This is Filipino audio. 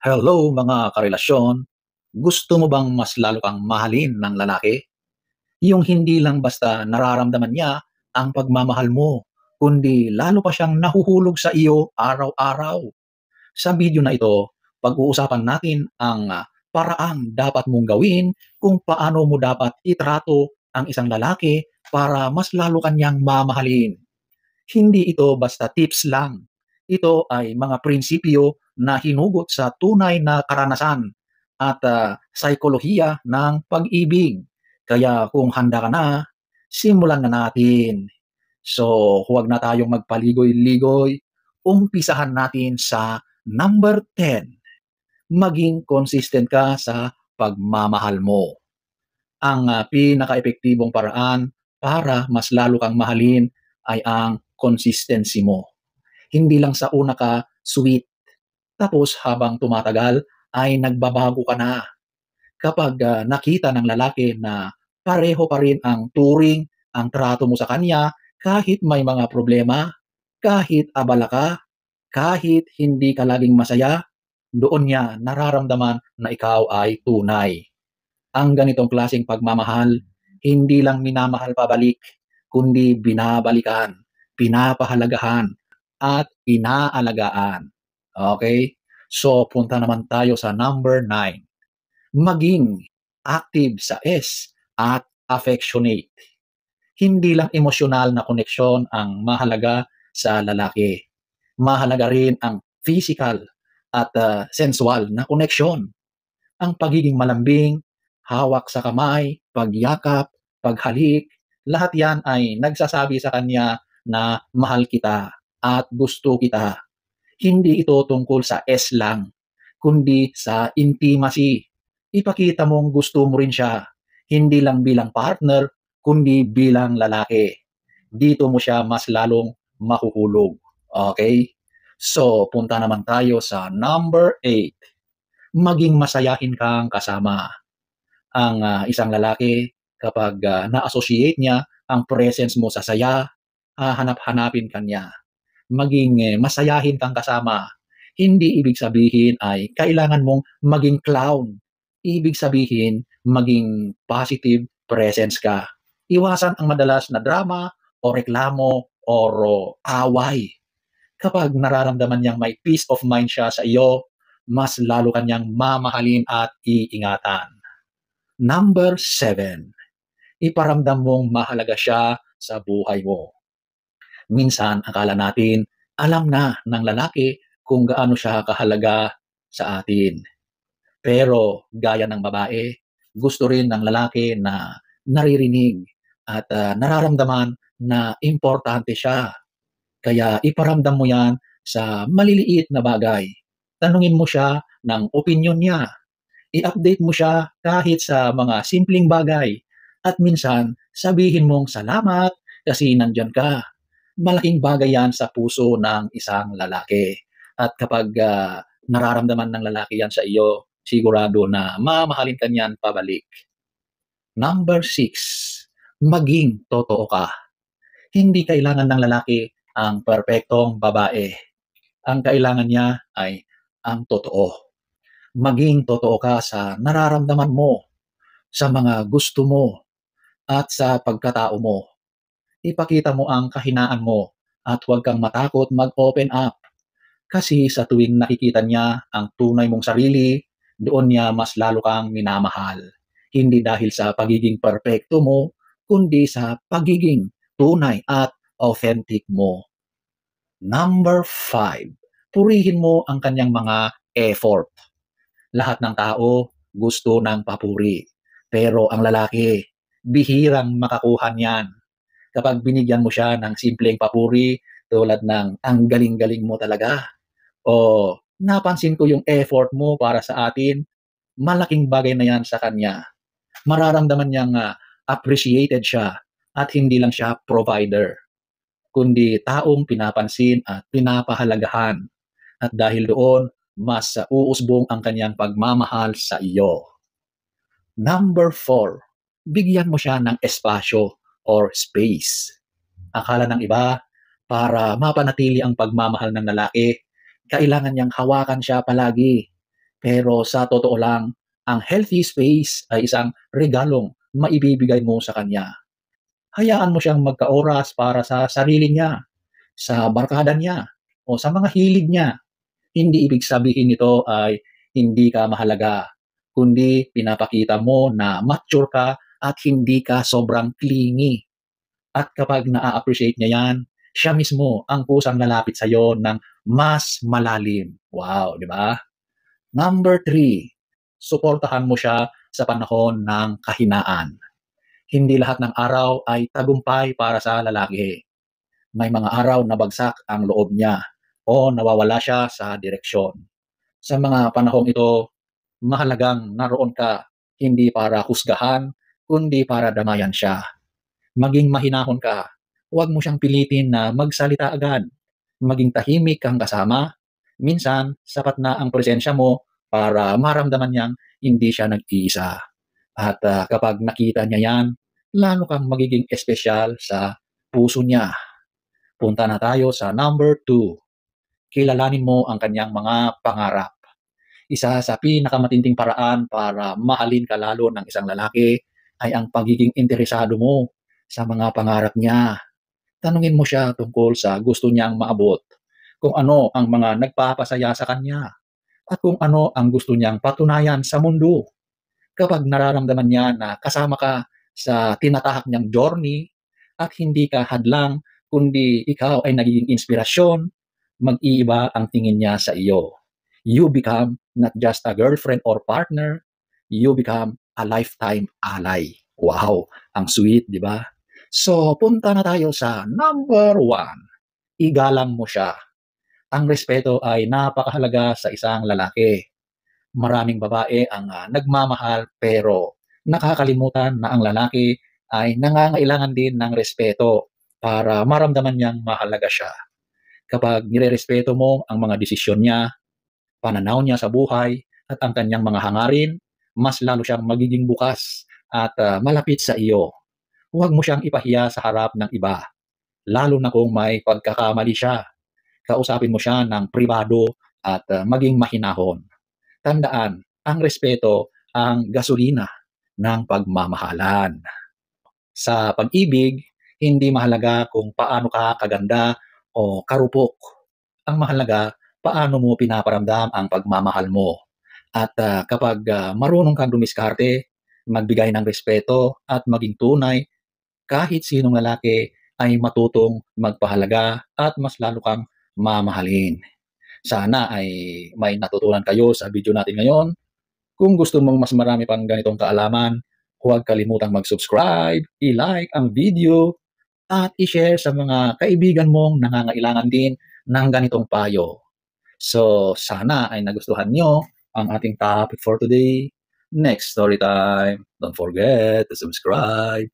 Hello mga karelasyon, gusto mo bang mas lalo kang mahalin ng lalaki? Yung hindi lang basta nararamdaman niya ang pagmamahal mo, kundi lalo pa siyang nahuhulog sa iyo araw-araw. Sa video na ito, pag-uusapan natin ang paraang dapat mong gawin kung paano mo dapat itrato ang isang lalaki para mas lalo kanyang mamahalin. Hindi ito basta tips lang. Ito ay mga prinsipyo na hinugot sa tunay na karanasan at saikolohiya ng pag-ibig. Kaya kung handa ka na, simulan na natin. So, huwag na tayong magpaligoy-ligoy. Umpisahan natin sa number 10. Maging consistent ka sa pagmamahal mo. Ang pinaka-epektibong paraan para mas lalo kang mahalin ay ang consistency mo. Hindi lang sa una ka sweet, tapos habang tumatagal ay nagbabago ka na. Kapag nakita ng lalaki na pareho pa rin ang turing, ang trato mo sa kanya, kahit may mga problema, kahit abala ka, kahit hindi ka laging masaya, doon niya nararamdaman na ikaw ay tunay. Ang ganitong klaseng pagmamahal, hindi lang minamahal pabalik, kundi binabalikan, pinapahalagahan, at inaalagaan. Okay? So, punta naman tayo sa number 9. Maging active sa S at affectionate. Hindi lang emosyonal na koneksyon ang mahalaga sa lalaki. Mahalaga rin ang physical at sensual na koneksyon. Ang pagiging malambing, hawak sa kamay, pagyakap, paghalik, lahat yan ay nagsasabi sa kanya na mahal kita at gusto kita. Hindi ito tungkol sa S lang, kundi sa intimacy. Ipakita mong gusto mo rin siya, hindi lang bilang partner, kundi bilang lalaki. Dito mo siya mas lalong mahuhulog. Okay? So, punta naman tayo sa number 8. Maging masayahin kang kasama. Ang isang lalaki, kapag na-associate niya ang presence mo sa saya, hahanap-hanapin ka niya. Maging masayahin kang kasama. Hindi ibig sabihin ay kailangan mong maging clown. Ibig sabihin, maging positive presence ka. Iwasan ang madalas na drama o reklamo o away. Kapag nararamdaman niyang may peace of mind siya sa iyo, mas lalo kanyang mamahalin at iingatan. Number 7. Iparamdam mong mahalaga siya sa buhay mo. Minsan, akala natin, alam na ng lalaki kung gaano siya kahalaga sa atin. Pero, gaya ng babae, gusto rin ng lalaki na naririnig at nararamdaman na importante siya. Kaya iparamdam mo yan sa maliliit na bagay. Tanungin mo siya ng opinion niya. I-update mo siya kahit sa mga simpleng bagay. At minsan, sabihin mong salamat kasi nandyan ka. Malaking bagay yan sa puso ng isang lalaki. At kapag nararamdaman ng lalaki yan sa iyo, sigurado na mamahalin ka niyan pabalik. Number 6. Maging totoo ka. Hindi kailangan ng lalaki ang perpektong babae. Ang kailangan niya ay ang totoo. Maging totoo ka sa nararamdaman mo, sa mga gusto mo, at sa pagkatao mo. Ipakita mo ang kahinaan mo at huwag kang matakot mag-open up. Kasi sa tuwing nakikita niya ang tunay mong sarili, doon niya mas lalo kang minamahal. Hindi dahil sa pagiging perpekto mo, kundi sa pagiging tunay at authentic mo. Number 5. Purihin mo ang kanyang mga effort. Lahat ng tao gusto ng papuri. Pero ang lalaki, bihirang makakuha niyan. Kapag binigyan mo siya ng simpleng papuri, tulad ng ang galing-galing mo talaga, o napansin ko yung effort mo para sa atin, malaking bagay na yan sa kanya. Mararamdaman niyang appreciated siya at hindi lang siya provider, kundi taong pinapansin at pinapahalagahan. At dahil doon, mas uusbong ang kanyang pagmamahal sa iyo. Number 4. Bigyan mo siya ng espasyo or space. Akala ng iba, para mapanatili ang pagmamahal ng lalaki, kailangan niyang hawakan siya palagi. Pero sa totoo lang, ang healthy space ay isang regalong maibibigay mo sa kanya. Hayaan mo siyang magka-oras para sa sarili niya, sa barkada niya, o sa mga hilig niya. Hindi ibig sabihin nito ay hindi ka mahalaga, kundi pinapakita mo na mature ka at hindi ka sobrang clingy. At kapag naa-appreciate niya yan, siya mismo ang kusang lalapit sa'yo ng mas malalim. Wow, di ba? Number 3, suportahan mo siya sa panahon ng kahinaan. Hindi lahat ng araw ay tagumpay para sa lalaki. May mga araw na bagsak ang loob niya o nawawala siya sa direksyon. Sa mga panahong ito, mahalagang naroon ka hindi para husgahan, kundi para damayan siya. Maging mahinahon ka. Huwag mo siyang pilitin na magsalita agad. Maging tahimik kang kasama. Minsan, sapat na ang presensya mo para maramdaman niyang hindi siya nag-iisa. At kapag nakita niya yan, lalo kang magiging espesyal sa puso niya. Punta na tayo sa number 2. Kilalanin mo ang kanyang mga pangarap. Isa sa pinakamatinding paraan para mahalin ka lalo ng isang lalaki ay ang pagiging interesado mo sa mga pangarap niya. Tanungin mo siya tungkol sa gusto niyang maabot, kung ano ang mga nagpapasaya sa kanya, at kung ano ang gusto niyang patunayan sa mundo. Kapag nararamdaman niya na kasama ka sa tinatahak niyang journey at hindi ka hadlang, kundi ikaw ay nagiging inspirasyon, mag-iiba ang tingin niya sa iyo. You become not just a girlfriend or partner, you become a lifetime ally. Wow, ang sweet, di ba? So, punta na tayo sa number 1. Igalang mo siya. Ang respeto ay napakahalaga sa isang lalaki. Maraming babae ang nagmamahal pero nakakalimutan na ang lalaki ay nangangailangan din ng respeto para maramdaman niyang mahalaga siya. Kapag nirerespeto mo ang mga desisyon niya, pananaw niya sa buhay, at ang kanyang mga hangarin, mas lalo siyang magiging bukas at malapit sa iyo. Huwag mo siyang ipahiya sa harap ng iba, lalo na kung may pagkakamali siya. Kausapin mo siya ng pribado at maging mahinahon. Tandaan, ang respeto ang gasolina ng pagmamahalan. Sa pag-ibig, hindi mahalaga kung paano ka kaganda o karupok. Ang mahalaga, paano mo pinaparamdam ang pagmamahal mo. At kapag marunong kang dumiskarte, magbigay ng respeto at maging tunay, kahit sinong lalaki ay matutong magpahalaga at mas lalo kang mamahalin. Sana ay may natutunan kayo sa video natin ngayon. Kung gusto mong mas marami pang ganitong kaalaman, huwag kalimutang mag-subscribe, i-like ang video, at i-share sa mga kaibigan mong nangangailangan din ng ganitong payo. So, sana ay nagustuhan nyo ang ating topic for today. Next story time. Don't forget to subscribe.